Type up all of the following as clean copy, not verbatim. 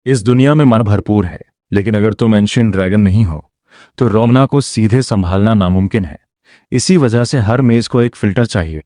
इस दुनिया में मन भरपूर है, लेकिन अगर तुम एंशिएंट ड्रैगन नहीं हो तो रोमना को सीधे संभालना नामुमकिन है। इसी वजह से हर मेज को एक फिल्टर चाहिए,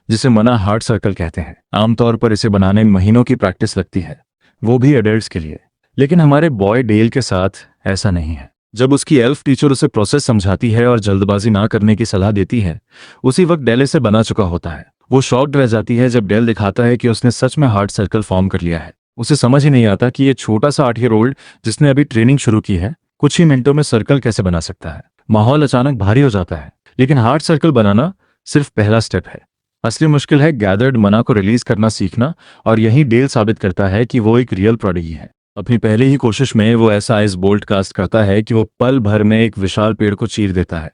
जिसे मना हार्ट सर्कल कहते हैं। आमतौर पर इसे बनाने में महीनों की प्रैक्टिस लगती है, वो भी एडल्ट्स के लिए। लेकिन हमारे बॉय डेल के साथ ऐसा नहीं है। जब उसकी एल्फ टीचर उसे प्रोसेस समझाती है और जल्दबाजी ना करने की सलाह देती है, उसी वक्त डेल इसे बना चुका होता है। वो शॉक्ड रह जाती है जब डेल दिखाता है कि उसने सच में हार्ट सर्कल फॉर्म कर लिया है। उसे समझ ही नहीं आता कि ये छोटा सा 8 ईयर ओल्ड जिसने अभी ट्रेनिंग शुरू की है, कुछ ही मिनटों में सर्कल कैसे बना सकता है। माहौल अचानक भारी हो जाता है, लेकिन हार्ट सर्कल बनाना सिर्फ पहला स्टेप है। असली मुश्किल है गैदर्ड मना को रिलीज करना सीखना, और यही डेल साबित करता है कि वो एक रियल प्रोडिगी है। अपनी पहली ही कोशिश में वो ऐसा आइस बोल्ट कास्ट करता है कि वो पल भर में एक विशाल पेड़ को चीर देता है।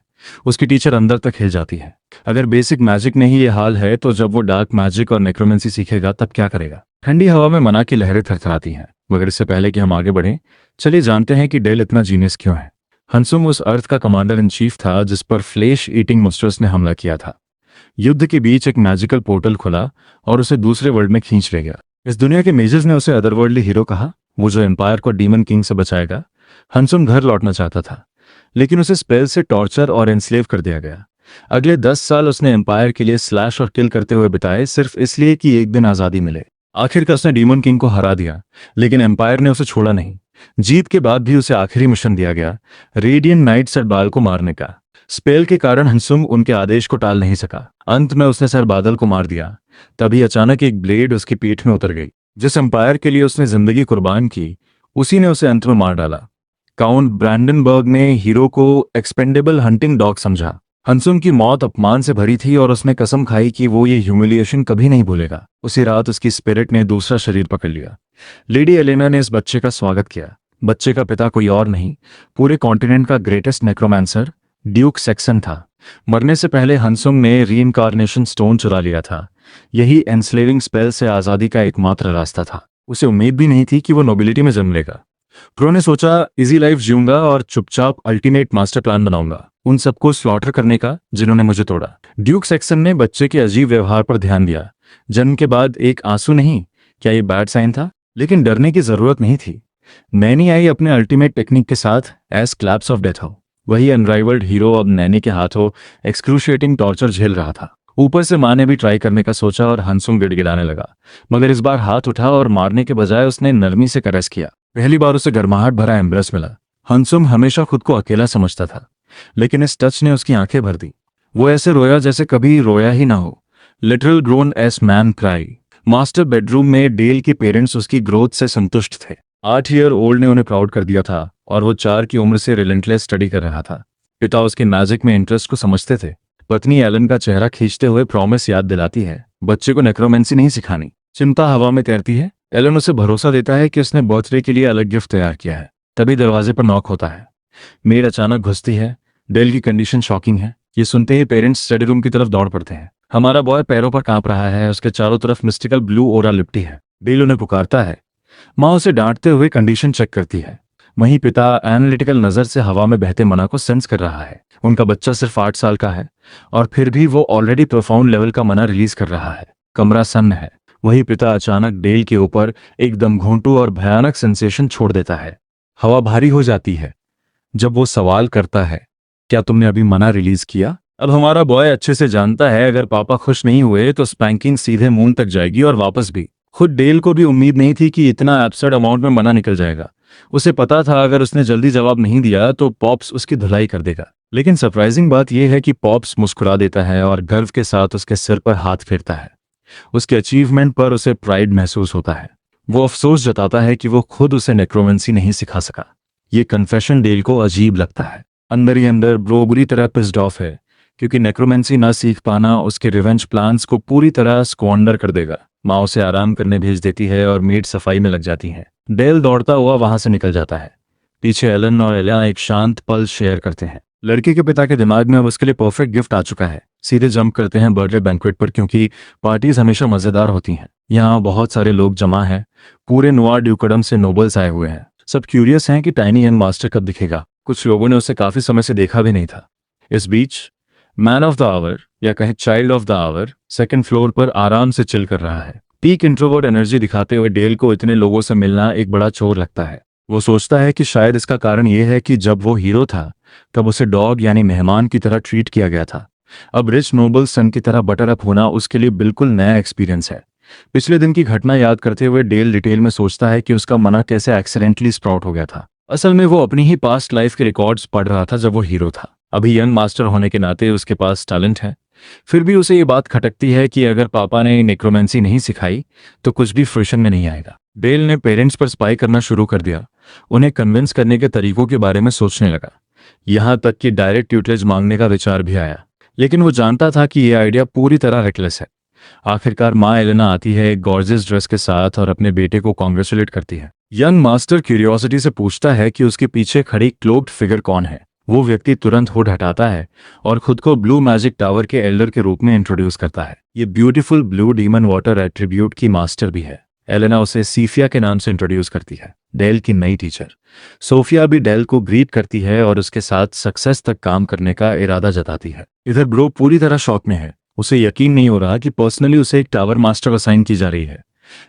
उसकी टीचर अंदर तक हिल जाती है। अगर बेसिक मैजिक में ही ये हाल है, तो जब वो डार्क मैजिक और नेक्रोमेंसी सीखेगा तब क्या करेगा। ठंडी हवा में मना की लहरें थरथराती हैं। मगर इससे पहले कि हम आगे बढ़ें, चलिए जानते हैं कि डेल इतना जीनियस क्यों है। हंसुम उस अर्थ का कमांडर इन चीफ था जिस पर फ्लेश ईटिंग मॉन्स्टर्स ने हमला किया था। युद्ध के बीच एक मैजिकल पोर्टल खुला और उसे दूसरे वर्ल्ड में खींच ले गया। इस दुनिया के मेजर्स ने उसे अदरवर्ल्डली हीरो कहा, वो जो एम्पायर को डीमन किंग से बचाएगा। हंसुम घर लौटना चाहता था, लेकिन उसे स्पेल से टॉर्चर और एनस्लेव कर दिया गया। अगले 10 साल उसने एम्पायर के लिए स्लैश और किल करते हुए बिताए, सिर्फ इसलिए कि एक दिन आज़ादी मिले। आखिरकार उसने डीमन किंग को हरा दिया, लेकिन एम्पायर ने उसे छोड़ा नहीं। जीत के बाद भी उसे आखिरी मिशन दिया गया, रेडियंट नाइट सरबाल को मारने का। स्पेल के कारण हंसुम उनके आदेश को टाल नहीं सका। अंत में उसने सरबादल को मार दिया। तभी अचानक एक ब्लेड उसकी पीठ में उतर गई। जिस एम्पायर के लिए उसने जिंदगी कुर्बान की, उसी ने उसे अंत में मार डाला। काउंट ब्रैंडनबर्ग ने हीरो को एक्सपेंडेबल हंटिंग डॉग समझा। हंसुम की मौत अपमान से भरी थी और उसने कसम खाई कि वो ये ह्यूमिलिएशन कभी नहीं भूलेगा। उसी रात उसकी स्पिरिट ने दूसरा शरीर पकड़ लिया। लेडी एलेना ने इस बच्चे का स्वागत किया। बच्चे का पिता कोई और नहीं, पूरे कॉन्टिनेंट का ग्रेटेस्ट नेक्रोमैंसर ड्यूक सेक्सन था। मरने से पहले हंसुम ने रीइंकार्नेशन स्टोन चुरा लिया था। यही एनस्लेविंग स्पेल से आज़ादी का एकमात्र रास्ता था। उसे उम्मीद भी नहीं थी कि वो नोबिलिटी में जन्म लेगा। प्रो ने सोचा इजी लाइफ जीऊंगा और चुपचाप अल्टीमेट मास्टर प्लान बनाऊंगा, उन सबको स्लॉटर करने का जिन्होंने मुझे तोड़ा। ड्यूक सेक्सन ने बच्चे के अजीब व्यवहार पर ध्यान दिया। जन्म के बाद एक आंसू नहीं, क्या ये बैड साइन था? लेकिन डरने की जरूरत नहीं थी। नैनी आई अपने अल्टीमेट टेक्निक के साथ, एज क्लैप्स ऑफ डेथ हो। वही अनराइवल्ड हीरो अब नैनी के हाथों एक्सक्रूशिएटिंग टॉर्चर झेल रहा था। ऊपर से माँ ने भी ट्राई करने का सोचा और हंसुम गिड़गिड़ाने लगा, मगर इस बार हाथ उठा और मारने के बजाय उसने नरमी से कैरेस किया। पहली बार उसे गर्माहट भरा एम्ब्रेस मिला। हंसुम हमेशा खुद को अकेला समझता था, लेकिन इस टच ने उसकी आंखें भर दी। वो ऐसे रोया जैसे कभी रोया ही ना हो। Literal grown S man cry. Master bedroom में डेल के पेरेंट्स उसकी ग्रोथ से संतुष्ट थे। 8 ईयर ओल्ड ने उन्हें प्राउड कर दिया था और वो 4 की उम्र से रिलेंटलेस स्टडी कर रहा था। पिता उसके मैजिक में इंटरेस्ट को समझते थे। पत्नी एलन का चेहरा खींचते हुए प्रॉमिस याद दिलाती है, बच्चे को नेक्रोमेंसी नहीं सिखानी। चिंता हवा में तैरती है। एलन उसे भरोसा देता है कि उसने बर्थडे के लिए अलग गिफ्ट तैयार किया है। तभी दरवाजे पर नॉक होता है। मेड अचानक घुसती है। डेल की कंडीशन शॉकिंग है। ये सुनते ही पेरेंट्स स्टडी रूम की तरफ दौड़ पड़ते हैं। हमारा बॉय पैरों पर कांप रहा है, उसके चारों तरफ मिस्टिकल ब्लू ओरा लिपटी है। डेल उन्हें पुकारता है। माँ उसे डांटते हुए कंडीशन चेक करती है। वहीं पिता एनालिटिकल नजर से हवा में बहते मना को सेंस कर रहा है। उनका बच्चा सिर्फ 8 साल का है और फिर भी वो ऑलरेडी प्रोफाउंड लेवल का मना रिलीज कर रहा है। कमरा सन्न है। वही पिता अचानक डेल के ऊपर एकदम घोंटू और भयानक सेंसेशन छोड़ देता है। हवा भारी हो जाती है जब वो सवाल करता है, क्या तुमने अभी मना रिलीज किया? अब हमारा बॉय अच्छे से जानता है अगर पापा खुश नहीं हुए तो स्पैंकिंग सीधे मून तक जाएगी और वापस भी। खुद डेल को भी उम्मीद नहीं थी कि इतना एब्सर्ड अमाउंट में मना निकल जाएगा। उसे पता था अगर उसने जल्दी जवाब नहीं दिया तो पॉप्स उसकी धुलाई कर देगा। लेकिन सरप्राइजिंग बात यह है कि पॉप्स मुस्कुरा देता है और गर्व के साथ उसके सिर पर हाथ फेरता है। उसके अचीवमेंट पर उसे प्राइड महसूस होता है। वो अफसोस जताता है कि वो खुद उसे नेक्रोमेंसी नहीं सिखा सका। ये कन्फेशन डेल को अजीब लगता है। अंदर ही अंदर ब्रो बुरी तरह पिस्ड ऑफ है, क्योंकि नेक्रोमेंसी ना सीख पाना उसके रिवेंज प्लान्स को पूरी तरह स्क्वांडर कर देगा। माँ उसे आराम करने भेज देती है और मेड सफाई में लग जाती है। डेल दौड़ता हुआ वहां से निकल जाता है। पीछे एलन और एलिया एक शांत पल शेयर करते हैं। लड़के के पिता के दिमाग में अब उसके लिए परफेक्ट गिफ्ट आ चुका है। सीधे जंप करते हैं बर्थडे बैंक्वेट पर, क्योंकि पार्टीज हमेशा मजेदार होती हैं। यहाँ बहुत सारे लोग जमा हैं। पूरे नुआ ड्यूकडम से नोबल्स आए हुए हैं। सब क्यूरियस हैं कि टाइनी यंग मास्टर कब दिखेगा। कुछ लोगों ने उसे काफी समय से देखा भी नहीं था। इस बीच मैन ऑफ द आवर या कहें child of the hour second floor पर आराम से चिल कर रहा है। पीक इंट्रोवर्ट एनर्जी दिखाते हुए डेल को इतने लोगों से मिलना एक बड़ा चोर लगता है। वो सोचता है कि शायद इसका कारण ये है कि जब वो हीरो था तब उसे डॉग यानी मेहमान की तरह ट्रीट किया गया था। अब रिच नोबल सन की तरह बटर अप होना उसके लिए बिल्कुल नया एक्सपीरियंस है। पिछले दिन की घटना याद करते हुए डेल डिटेल में सोचता है कि उसका मना कैसे एक्सीडेंटली स्प्राउट हो गया था। असल में वो अपनी ही पास्ट लाइफ के रिकॉर्ड्स पढ़ रहा था जब वो हीरो था। अभी यंग मास्टर होने के नाते उसके पास टैलेंट है, फिर भी उसे ये बात खटकती है कि अगर पापा ने नेक्रोमेंसी नहीं सिखाई तो कुछ भी फ्रूशन में नहीं आएगा। डेल ने पेरेंट्स पर स्पाई करना शुरू कर दिया, उन्हें कन्विंस करने के तरीकों के बारे में सोचने लगा, यहाँ तक कि डायरेक्ट ट्यूटरेज मांगने का विचार भी आया। लेकिन वो जानता था कि यह आइडिया पूरी तरह रेकलेस है। आखिरकार माँ एलेना आती है एक गॉर्जियस ड्रेस के साथ और अपने बेटे को कॉन्ग्रेचुलेट करती है। यंग मास्टर क्यूरियोसिटी से पूछता है कि उसके पीछे खड़ी क्लोक्ड फिगर कौन है। वो व्यक्ति तुरंत हुड हटाता है और खुद को ब्लू मैजिक टावर के एल्डर के रूप में इंट्रोड्यूस करता है। ये beautiful blue demon water attribute की मास्टर भी है। एलेना उसे सीफिया के नाम से इंट्रोड्यूस करती है, डेल की नई टीचर। सोफिया भी डेल को ग्रीट करती है और उसके साथ सक्सेस तक काम करने का इरादा जताती है। इधर ब्रो पूरी तरह शॉक में है। उसे यकीन नहीं हो रहा कि पर्सनली उसे एक टावर मास्टर असाइन की जा रही है।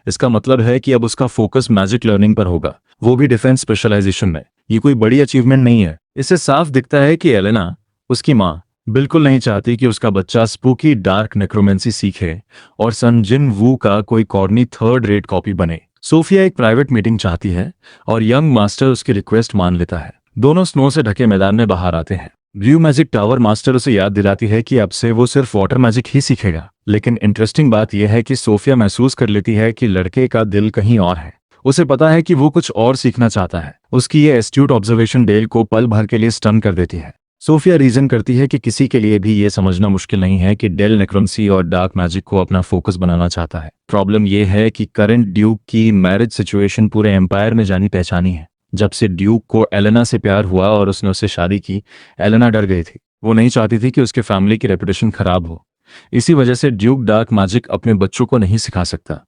इसका मतलब है कि अब उसका फोकस मैजिक लर्निंग पर होगा, वो भी डिफेंस स्पेशलाइजेशन में। ये कोई बड़ी अचीवमेंट नहीं है। इससे साफ दिखता है कि एलेना, उसकी माँ, बिल्कुल नहीं चाहती कि उसका बच्चा स्पूकी डार्क नेक्रोमेंसी सीखे और सन जिन वू का कोई कॉर्नी थर्ड रेट कॉपी बने। सोफिया एक प्राइवेट मीटिंग चाहती है और यंग मास्टर उसकी रिक्वेस्ट मान लेता है। दोनों स्नो से ढके मैदान में बाहर आते हैं। ब्लू मैजिक टावर मास्टर उसे याद दिलाती है कि अब से वो सिर्फ वाटर मैजिक ही सीखेगा। लेकिन इंटरेस्टिंग बात यह है कि सोफिया महसूस कर लेती है कि लड़के का दिल कहीं और है। उसे पता है कि वो कुछ और सीखना चाहता है। उसकी ये एस्ट्यूट ऑब्जर्वेशन डेल को पल भर के लिए स्टन कर देती है। सोफिया रीजन करती है कि किसी के लिए भी ये समझना मुश्किल नहीं है कि डेल नेक्रोमेंसी और डार्क मैजिक को अपना फोकस बनाना चाहता है। प्रॉब्लम ये है कि करंट ड्यूक की मैरिज सिचुएशन पूरे एम्पायर में जानी पहचानी है। जब से ड्यूक को एलेना से प्यार हुआ और उसने उससे शादी की, एलेना डर गई थी। वो नहीं चाहती थी कि उसके फैमिली की रेपुटेशन खराब हो। इसी वजह से ड्यूक डार्क मैजिक अपने बच्चों को नहीं सिखा सकता।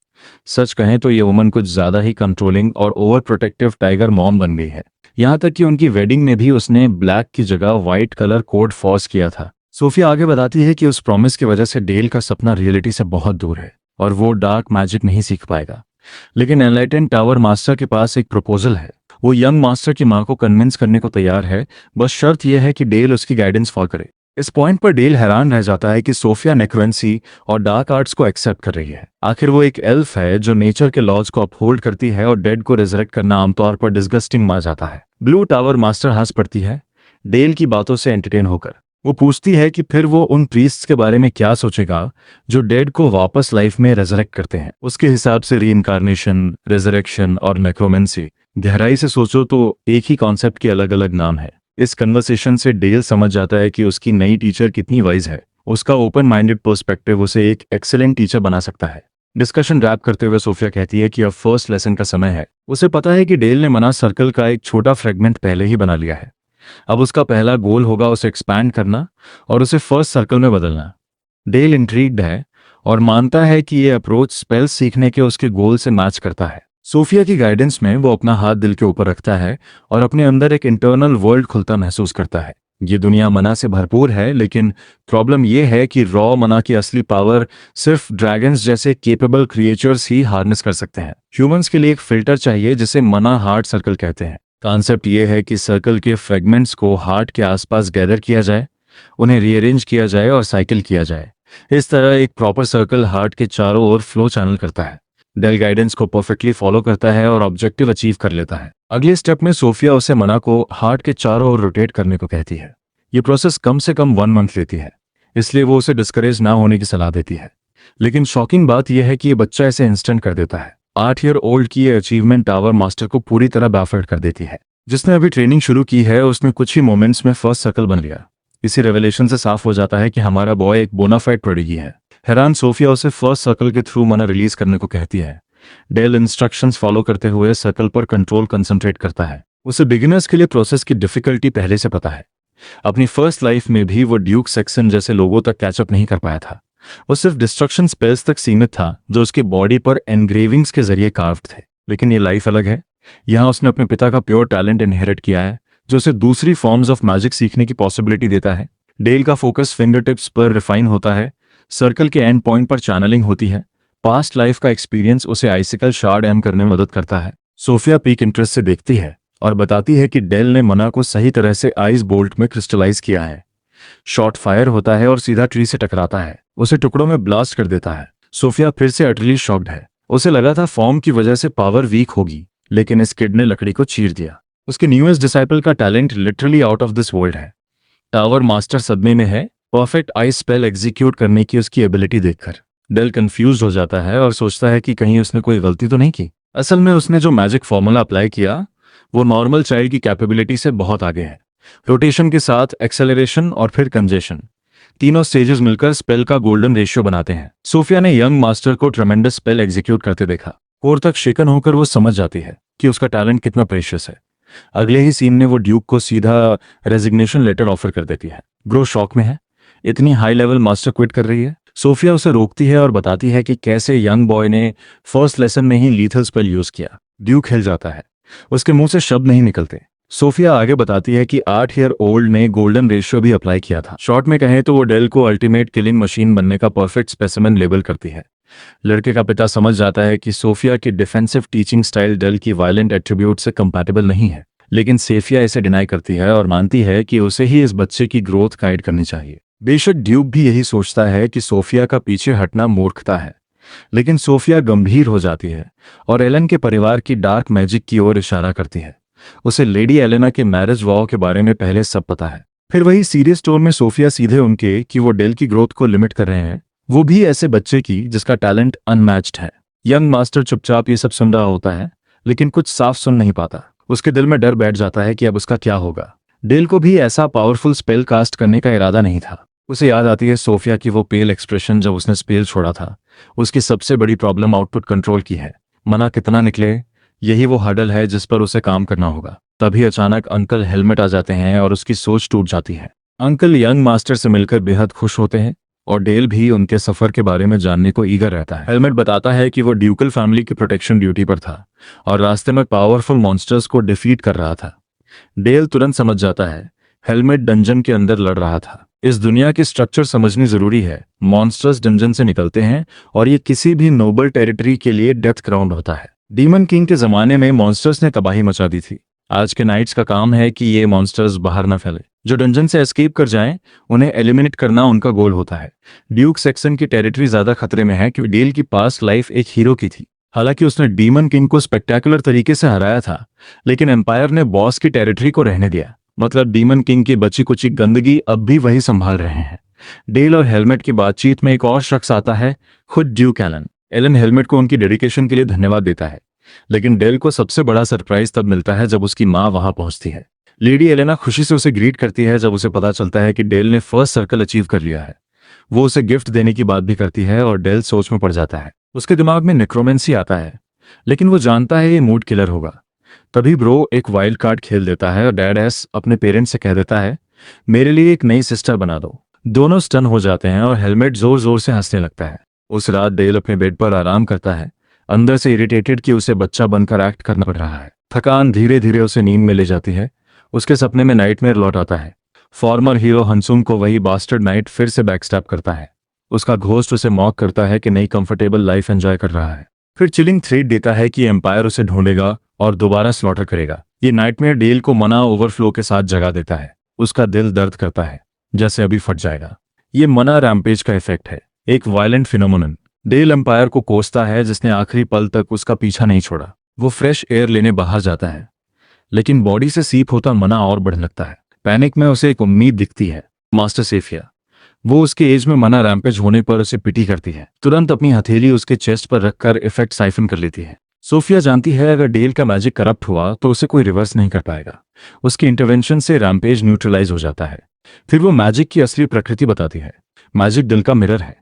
सच कहें तो ये वुमन कुछ ज्यादा ही कंट्रोलिंग और ओवर प्रोटेक्टिव टाइगर मॉम बन गई है। यहाँ तक कि उनकी वेडिंग में भी उसने ब्लैक की जगह व्हाइट कलर कोड फॉर्स किया था। सोफिया आगे बताती है कि उस प्रॉमिस की वजह से डेल का सपना रियलिटी से बहुत दूर है और वो डार्क मैजिक नहीं सीख पाएगा। लेकिन एनलाइटन टावर मास्टर के पास एक प्रपोजल है। वो यंग मास्टर की माँ को कन्विंस करने को तैयार है, बस शर्त यह है कि डेल उसकी गाइडेंस फॉलो करे। इस पॉइंट पर डेल हैरान रह जाता है कि सोफिया नेक्रोमेंसी और डार्क आर्ट्स को एक्सेप्ट कर रही है। आखिर वो एक एल्फ है जो नेचर के लॉज को अपहोल्ड करती है और डेड को रिजरेक्ट करना आमतौर पर डिस्गस्टिंग माना जाता है। ब्लू टावर मास्टर हंस पड़ती है डेल की बातों से एंटरटेन होकर। वो पूछती है कि फिर वो उन प्रीस्ट्स के बारे में क्या सोचेगा जो डेड को वापस लाइफ में रेजरेक्ट करते हैं। उसके हिसाब से रीइंकार्नेशन, रेजरेक्शन और नेक्रोमेंसी गहराई से सोचो तो एक ही कॉन्सेप्ट के अलग अलग नाम है। इस कन्वर्सेशन से डेल समझ जाता है कि उसकी नई टीचर कितनी वाइज है। उसका ओपन माइंडेड पर्सपेक्टिव उसे एक एक्सीलेंट टीचर बना सकता है। डिस्कशन रैप करते हुए सोफिया कहती है कि अब फर्स्ट लेसन का समय है। उसे पता है कि डेल ने मना सर्कल का एक छोटा फ्रेगमेंट पहले ही बना लिया है। अब उसका पहला गोल होगा उसे एक्सपैंड करना और उसे फर्स्ट सर्कल में बदलना। डेल इंट्रीग्ड है और मानता है कि यह अप्रोच स्पेल्स सीखने के उसके गोल से मैच करता है। सोफिया की गाइडेंस में वो अपना हाथ दिल के ऊपर रखता है और अपने अंदर एक इंटरनल वर्ल्ड खुलता महसूस करता है। ये दुनिया मना से भरपूर है, लेकिन प्रॉब्लम ये है कि रॉ मना की असली पावर सिर्फ ड्रैगन्स जैसे केपेबल क्रिएचर्स ही हार्नेस कर सकते हैं। ह्यूमंस के लिए एक फिल्टर चाहिए जिसे मना हार्ट सर्कल कहते हैं। कॉन्सेप्ट ये है कि सर्कल के फ्रेगमेंट्स को हार्ट के आसपास गैदर किया जाए, उन्हें रीअरेंज किया जाए और साइकिल किया जाए। इस तरह एक प्रॉपर सर्कल हार्ट के चारों ओर फ्लो चैनल करता है। डेल गाइडेंस को परफेक्टली फॉलो करता है और ऑब्जेक्टिव अचीव कर लेता है। अगले स्टेप में सोफिया उसे मना को हार्ट के चारों ओर रोटेट करने को कहती है। ये प्रोसेस कम से कम 1 मंथ लेती है, इसलिए वो उसे डिस्करेज ना होने की सलाह देती है। लेकिन शॉकिंग बात यह है कि ये बच्चा इसे इंस्टेंट कर देता है। 8 ईयर ओल्ड की ये अचीवमेंट टावर मास्टर को पूरी तरह बैफर्ड कर देती है। जिसने अभी ट्रेनिंग शुरू की है उसने कुछ ही मोमेंट्स में फर्स्ट सर्कल बन लिया। इसी रेवलेशन से साफ हो जाता है कि हमारा बॉय एक बोनाफाइड प्रोडिगी है। हैरान सोफिया उसे फर्स्ट सर्कल के थ्रू मना रिलीज करने को कहती है। डेल इंस्ट्रक्शंस फॉलो करते हुए सर्कल पर कंट्रोल कंसंट्रेट करता है। उसे बिगिनर्स के लिए प्रोसेस की डिफिकल्टी पहले से पता है। अपनी फर्स्ट लाइफ में भी वो ड्यूक सेक्सन जैसे लोगों तक कैचअप नहीं कर पाया था। वो सिर्फ डिस्ट्रक्शन स्पेल्स तक सीमित था जो उसकी बॉडी पर एनग्रेविंग्स के जरिए कार्व्ड थे। लेकिन ये लाइफ अलग है। यहाँ उसने अपने पिता का प्योर टैलेंट इनहेरिट किया है जो उसे दूसरी फॉर्म्स ऑफ मैजिक सीखने की पॉसिबिलिटी देता है। डेल का फोकस फिंगर टिप्स पर रिफाइन होता है, सर्कल के एंड पॉइंट पर चैनलिंग होती है, पास्ट लाइफ का एक्सपीरियंस उसे आइसिकल शार्ड एम करने में मदद करता है। सोफिया पीक इंटरेस्ट से देखती है और बताती है कि डेल ने मना को सही तरह से आइस बोल्ट में क्रिस्टलाइज किया है। शॉट फायर होता है और सीधा ट्री से टकराता है, उसे टुकड़ों में ब्लास्ट कर देता है। सोफिया फिर से अटली शॉक्ड है। उसे लगा था फॉर्म की वजह से पावर वीक होगी, लेकिन इस किड ने लकड़ी को चीर दिया। उसके न्यूएस्ट डिसाइपल का talent literally out of this world है। टावर मास्टर सदमे में है परफेक्ट आइस स्पेल एग्जीक्यूट करने की उसकी एबिलिटी देखकर। डेल कंफ्यूज हो जाता है और सोचता है कि कहीं उसने कोई गलती तो नहीं की। असल में उसने जो मैजिक फॉर्मूला अप्लाई किया वो नॉर्मल चाइल्ड की कैपेबिलिटी से बहुत आगे है। रोटेशन के साथ एक्सेलरेशन और फिर कंजेशन, तीनों स्टेजेस मिलकर स्पेल का गोल्डन रेशियो बनाते हैं। सोफिया ने यंग मास्टर को ट्रेमेंडस स्पेल एग्जीक्यूट करते देखा। कोर तक शेकन होकर वो समझ जाती है कि उसका टैलेंट कितना प्रेशियस है। अगले ही सीन में वो ड्यूक को सीधा रेजिग्नेशन लेटर ऑफर कर देती है। ब्रो शॉक में है, इतनी हाई लेवल मास्टर क्विट कर रही है। सोफिया उसे रोकती है और बताती है कि कैसे यंग बॉय ने फर्स्ट लेसन में ही लीथल स्पेल यूज किया। ड्यूक हिल जाता है, उसके मुंह से शब्द नहीं निकलते। सोफिया आगे बताती है कि 8 ईयर ओल्ड ने गोल्डन रेशियो भी अप्लाई किया था। शॉर्ट में कहें तो वो डेल को अल्टीमेट किलिंग मशीन बनने का परफेक्ट स्पेसिमेन लेबल करती है। लड़के का पिता समझ जाता है कि सोफिया की डिफेंसिव टीचिंग स्टाइल डेल की वायलेंट एट्रीब्यूट से कंपैटिबल नहीं है, लेकिन सोफिया इसे डिनाई करती है और मानती है कि उसे ही इस बच्चे की ग्रोथ गाइड करनी चाहिए। बेशक ड्यूक भी यही सोचता है कि सोफिया का पीछे हटना मूर्खता है, लेकिन सोफिया गंभीर हो जाती है और एलन के परिवार की डार्क मैजिक की ओर इशारा करती है। उसे लेडी एलेना के मैरिज वॉव के बारे में पहले सब पता है। फिर वही सीरियस टोन में सोफिया सीधे उनके कि वो डेल की ग्रोथ को लिमिट कर रहे हैं, वो भी ऐसे बच्चे की जिसका टैलेंट अनमैच्ड है। यंग मास्टर चुपचाप ये सब सुन रहा होता है, लेकिन कुछ साफ सुन नहीं पाता। उसके दिल में डर बैठ जाता है कि अब उसका क्या होगा। डेल को भी ऐसा पावरफुल स्पेल कास्ट करने का इरादा नहीं था। उसे याद आती है सोफिया की वो पेल एक्सप्रेशन जब उसने स्पेल छोड़ा था। उसकी सबसे बड़ी प्रॉब्लम आउटपुट कंट्रोल की है। मना कितना निकले, यही वो हडल है जिस पर उसे काम करना होगा। तभी अचानक अंकल हेलमेट आ जाते हैं और उसकी सोच टूट जाती है। अंकल यंग मास्टर से मिलकर बेहद खुश होते हैं और डेल भी उनके सफर के बारे में जानने को ईगर रहता है। हेलमेट बताता है कि वो ड्यूकल फैमिली की प्रोटेक्शन ड्यूटी पर था और रास्ते में पावरफुल मॉन्स्टर्स को डिफीट कर रहा था। डेल तुरंत समझ जाता है हेलमेट डंजन के अंदर लड़ रहा था। इस दुनिया की स्ट्रक्चर समझनी जरूरी है। मॉन्स्टर्स डंजन से निकलते हैं और ये किसी भी नोबल टेरिटरी के लिए डेथ ग्राउंड होता है। डीमन किंग के जमाने में मॉन्स्टर्स ने तबाही मचा दी थी। आज के नाइट्स का काम है कि ये मॉन्स्टर्स बाहर न फैले। जो डंजन से एस्केप कर जाएं, उन्हें एलिमिनेट करना उनका गोल होता है। ड्यूक सेक्सन की टेरिटरी ज्यादा खतरे में है क्योंकि डेल की पास्ट लाइफ एक हीरो की थी। हालांकि उसने डीमन किंग को स्पेक्टेकुलर तरीके से हराया था, लेकिन एम्पायर ने बॉस की टेरिटरी को रहने दिया। मतलब डीमन किंग की बची कुची गंदगी अब भी वही संभाल रहे हैं। डेल और हेलमेट की बातचीत में एक और शख्स आता है, खुद ड्यूक एलन। एलन हेलमेट को उनकी डेडिकेशन के लिए धन्यवाद देता है, लेकिन डेल को सबसे बड़ा सरप्राइज तब मिलता है जब उसकी माँ वहां पहुंचती है। लेडी एलेना खुशी से उसे ग्रीट करती है जब उसे पता चलता है कि डेल ने फर्स्ट सर्कल अचीव कर लिया है। वो उसे गिफ्ट देने की बात भी करती है और डेल सोच में पड़ जाता है। उसके दिमाग में नेक्रोमेंसी आता है, लेकिन वो जानता है ये मूड किलर होगा। तभी ब्रो एक वाइल्ड कार्ड खेल देता है और डैड एस अपने पेरेंट्स से कह देता है, मेरे लिए एक नई सिस्टर बना दो। दोनों स्टन हो जाते हैं और हेलमेट जोर जोर से हंसने लगता है। उस रात डेल अपने बेड पर आराम करता है, अंदर से इरिटेटेड कि उसे बच्चा बनकर एक्ट करना पड़ रहा है। थकान धीरे धीरे उसे नींद में ले जाती है। उसके सपने में नाइटमेयर लौट आता है। फॉर्मर हीरो हंसुम को वही बास्टर्ड नाइट फिर से बैकस्टैप करता है। उसका घोस्ट उसे मॉक करता है कि नई कंफर्टेबल लाइफ एंजॉय कर रहा है। फिर चिलिंग थ्रेट देता है कि एम्पायर उसे ढूंढेगा और दोबारा स्लॉटर करेगा। ये नाइटमेयर डेल को मना ओवरफ्लो के साथ जगा देता है। उसका दिल दर्द करता है, जैसे अभी फट जाएगा। ये मना रैम्पेज का इफेक्ट है, एक वायलेंट फिनोमेनन। डेल एम्पायर को कोसता है जिसने आखिरी पल तक उसका पीछा नहीं छोड़ा। वो फ्रेश एयर लेने बाहर जाता है, लेकिन बॉडी से सीप होता मना और बढ़ने लगता है। पैनिक में उसे एक उम्मीद दिखती है, मास्टर सेफिया। वो उसके एज में मना रैम्पेज होने पर उसे पिटी करती है। तुरंत अपनी हथेली उसके चेस्ट पर रखकर इफेक्ट साइफन कर लेती है। सोफिया जानती है अगर डेल का मैजिक करप्ट हुआ तो उसे कोई रिवर्स नहीं कर पाएगा। उसकी इंटरवेंशन से रैम्पेज न्यूट्रलाइज हो जाता है। फिर वो मैजिक की असली प्रकृति बताती है। मैजिक दिल का मिरर है।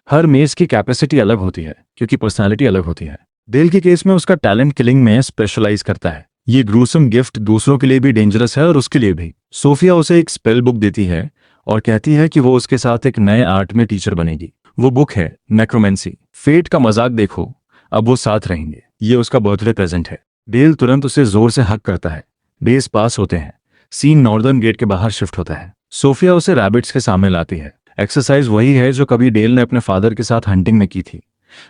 हर मेज की कैपेसिटी अलग होती है क्योंकि पर्सनालिटी अलग होती है। डेल के केस में उसका टैलेंट किलिंग में स्पेशलाइज करता है। ये ग्रूसम गिफ्ट दूसरों के लिए भी डेंजरस है और उसके लिए भी। सोफिया उसे एक स्पेल बुक देती है और कहती है कि वो उसके साथ एक नए आर्ट में टीचर बनेगी। वो बुक है नेक्रोमेंसी। फेट का मजाक देखो, अब वो साथ रहेंगे। ये उसका बर्थडे प्रेजेंट है। डेल तुरंत उसे जोर से हक करता है। डेज पास होते हैं। सीन नॉर्दर्न गेट के बाहर शिफ्ट होता है। सोफिया उसे रैबिट्स के सामने लाती है। एक्सरसाइज वही है जो कभी डेल ने अपने फादर के साथ हंटिंग में की थी।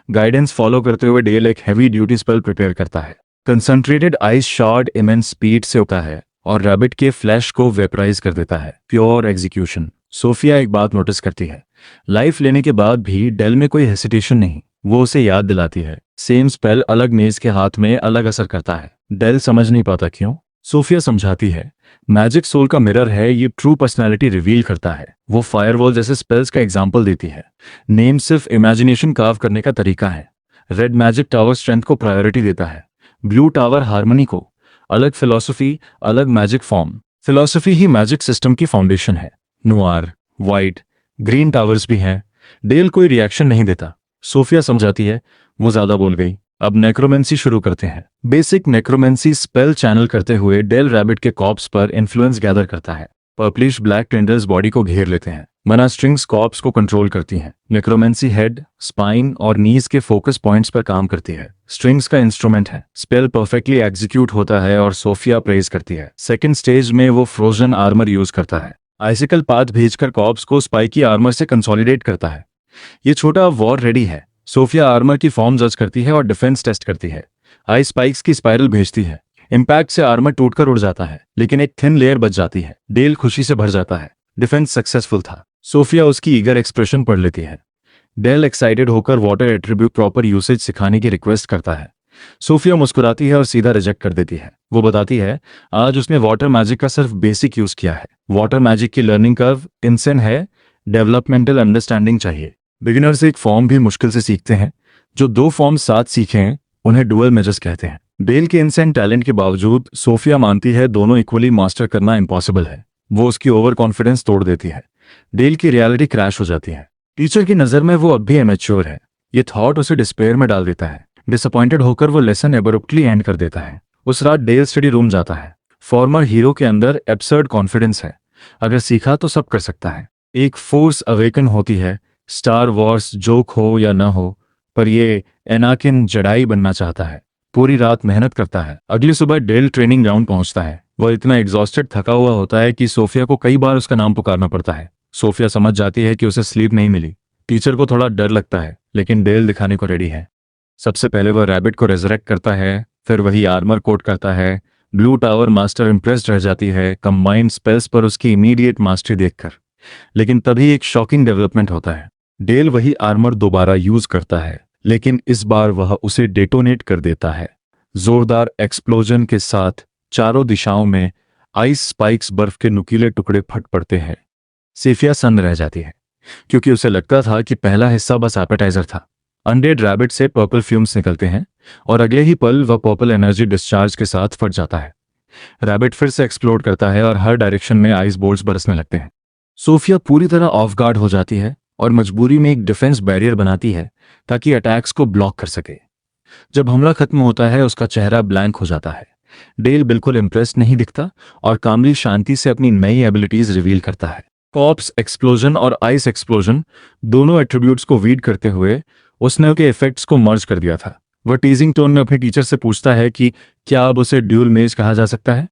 गाइडेंस फॉलो करते हुए डेल एक हैवी ड्यूटी स्पेल प्रिपेयर करता है। Concentrated ice shot immense speed से होता है और रैबिट के फ्लैश को वेपराइज कर देता है। Pure execution. सोफिया एक बात नोटिस करती है, लाइफ लेने के बाद भी डेल में कोई हेसिटेशन नहीं। वो उसे याद दिलाती है सेम स्पेल अलग मेज के हाथ में अलग असर करता है। डेल समझ नहीं पाता क्यों। सोफिया समझाती है मैजिक सोल का मिरर है, ये ट्रू पर्सनैलिटी रिवील करता है। वो फायरवॉल जैसे स्पेल्स का एग्जाम्पल देती है। नेम सिर्फ इमेजिनेशन कार्व करने का तरीका है। रेड मैजिक टावर स्ट्रेंथ को प्रायोरिटी देता है, ब्लू टावर हार्मनी को। अलग फिलॉसफी, अलग मैजिक फॉर्म। फिलॉसफी ही मैजिक सिस्टम की फाउंडेशन है। नुआर, वाइट, ग्रीन टावर्स भी हैं। डेल कोई रिएक्शन नहीं देता। सोफिया समझाती है वो ज्यादा बोल गई, अब नेक्रोमेंसी शुरू करते हैं। बेसिक नेक्रोमेंसी स्पेल चैनल करते हुए डेल रैबिट के कॉप्स पर इन्फ्लुएंस गैदर करता है। पर्पलिश ब्लैक टेंडल्स बॉडी को घेर लेते हैं। मना स्ट्रिंग्स कॉप्स को कंट्रोल करती हैं। नेक्रोमेंसी हेड, स्पाइन और नीज के फोकस पॉइंट्स पर काम करती है। स्ट्रिंग्स का इंस्ट्रूमेंट है। स्पेल परफेक्टली एग्जीक्यूट होता है और सोफिया प्रेज करती है। सेकंड स्टेज में वो फ्रोजन आर्मर यूज करता है। आइसिकल पाथ भेजकर कॉप्स को स्पाइकी आर्मर से कंसोलिडेट करता है। ये छोटा वॉर रेडी है। सोफिया आर्मर की फॉर्म जज करती है और डिफेंस टेस्ट करती है। आइस स्पाइक्स की स्पाइरल भेजती है। इंपैक्ट से आर्मर टूटकर उड़ जाता है, लेकिन एक थिन लेयर बच जाती है। डेल खुशी से भर जाता है। डिफेंस सक्सेसफुल था। सोफिया उसकी ईगर एक्सप्रेशन पढ़ लेती है। डेल एक्साइटेड होकर वाटर एट्रीब्यूट प्रॉपर यूसेज सिखाने की रिक्वेस्ट करता है। सोफिया मुस्कुराती है और सीधा रिजेक्ट कर देती है। वो बताती है आज उसने वाटर मैजिक का सिर्फ बेसिक यूज किया है। वाटर मैजिक की लर्निंग कर्व इंसेन है, डेवलपमेंटल अंडरस्टैंडिंग चाहिए। बिगिनर्स एक फॉर्म भी मुश्किल से सीखते हैं। जो 2 फॉर्म साथ सीखे हैं उन्हें डुअल मेजर्स कहते हैं। डेल के इंसेंट टैलेंट के बावजूद सोफिया मानती है दोनों इक्वली मास्टर करना इम्पॉसिबल है। वो उसकी ओवर कॉन्फिडेंस तोड़ देती है। डेल की रियलिटी क्रैश हो जाती है। टीचर की नज़र में वो अब भी इमेच्योर है। ये थॉट उसे डिस्पेयर में डाल देता है। डिसअपॉइंटेड होकर वो लेसन एब्रप्टली एंड कर देता है। उस रात डेल स्टडी रूम जाता है। फॉर्मर हीरो के अंदर एब्सर्ड कॉन्फिडेंस है, अगर सीखा तो सब कर सकता है। एक फोर्स अवेकन होती है। स्टार वॉर्स जोक हो या ना हो, पर ये एनाकिन जेडाई बनना चाहता है। पूरी रात मेहनत करता है। अगली सुबह डेल ट्रेनिंग ग्राउंड पहुंचता है। वह इतना एग्जॉस्टेड थका हुआ होता है कि सोफिया को कई बार उसका नाम पुकारना पड़ता है। सोफिया समझ जाती है कि उसे स्लीप नहीं मिली। टीचर को थोड़ा डर लगता है, लेकिन डेल दिखाने को रेडी है। सबसे पहले वह रैबिट को रेजरेक्ट करता है, फिर वही आर्मर कोट करता है। ब्लू टावर मास्टर इंप्रेस्ड रह जाती है कंबाइंड स्पेल्स पर उसकी इमीडिएट मास्टरी देखकर। लेकिन तभी एक शॉकिंग डेवलपमेंट होता है। डेल वही आर्मर दोबारा यूज करता है, लेकिन इस बार वह उसे डेटोनेट कर देता है। जोरदार एक्सप्लोजन के साथ चारों दिशाओं में आइस स्पाइक्स बर्फ के नुकीले टुकड़े फट पड़ते हैं। सोफिया सन्न रह जाती है, क्योंकि उसे लगता था कि पहला हिस्सा बस एपेटाइजर था। अनडेड रैबिट से पर्पल फ्यूम्स निकलते हैं और अगले ही पल वह पर्पल एनर्जी डिस्चार्ज के साथ फट जाता है। रैबिट फिर से एक्सप्लोड करता है और हर डायरेक्शन में आइस बोल्ट्स बरसने लगते हैं। सोफिया पूरी तरह ऑफ गार्ड हो जाती है और मजबूरी में एक डिफेंस बैरियर बनाती है ताकि अटैक्स को ब्लॉक कर सके। जब हमला खत्म होता है उसका चेहरा ब्लैंक हो जाता है। डेल बिल्कुल इंप्रेस्ड नहीं दिखता और कामली शांति से अपनी नई एबिलिटीज रिवील करता है। कॉप्स एक्सप्लोजन और आइस एक्सप्लोजन दोनों एट्रीब्यूट्स को वीड करते हुए उसने के इफेक्ट्स को मर्ज कर दिया था। वह टीजिंग टोन में अपने टीचर से पूछता है कि क्या अब उसे ड्यूल मेज कहा जा सकता है।